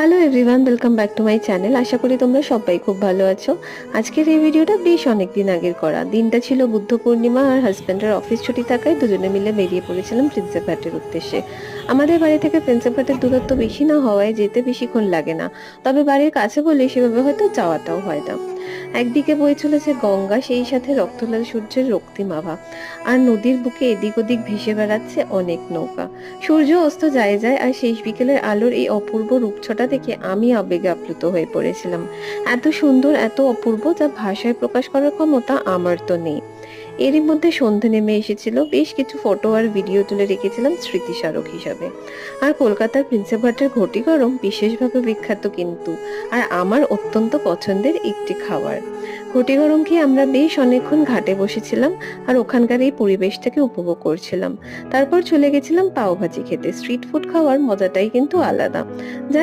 Hello everyone, welcome back to my channel. আশা করি তোমরা সবাই খুব ভালো আছো। আজকের এই ভিডিওটা বেশ অনেকদিন আগের করা। দিনটা ছিল বুদ্ধ পূর্ণিমা, আর হাজব্যান্ডের অফিস ছুটি থাকায় দুজনে মিলে বেরিয়ে পড়েছিলাম প্রিন্সেপ ঘাটের উদ্দেশ্যে। আমাদের বাড়ি থেকে প্রিন্সেপ ঘাটের দূরত্ব বেশি না হওয়ায় যেতে বেশিক্ষণ লাগে না, তবে বাড়ির কাছে বলে সেভাবে হয়তো যাওয়াটাও হয় না। একদিকে বয়ে চলেছে গঙ্গা, সেই সাথে রক্তলাল সূর্যের রক্তিম আভা, আর নদীর বুকে এদিক ওদিক ভেসে বেড়াচ্ছে অনেক নৌকা। সূর্য অস্ত যায় যায়, আর শেষ বিকেলের আলোর এই অপূর্ব রূপছটা দেখে আমি আবেগে আপ্লুত হয়ে পড়েছিলাম। এত সুন্দর, এত অপূর্ব, যা ভাষায় প্রকাশ করার ক্ষমতা আমার তো নেই। এরই মধ্যে সন্ধে নেমে এসেছিল। বেশ কিছু ফটো আর ভিডিও তুলে রেখেছিলাম স্মৃতিস্মারক হিসাবে। আর কলকাতার প্রিন্সেপ ঘাটের ঘটি গরম বিশেষভাবে বিখ্যাত কিন্তু, আর আমার অত্যন্ত পছন্দের একটি খাবার। ঘটি গরম খেয়ে আমরা বেশ অনেকক্ষণ ঘাটে বসেছিলাম, আর ওখানকার এই পরিবেশটাকে উপভোগ করছিলাম। তারপর চলে গেছিলাম পাও ভাজি খেতে। স্ট্রিট ফুড খাওয়ার মজাটাই কিন্তু আলাদা। জানি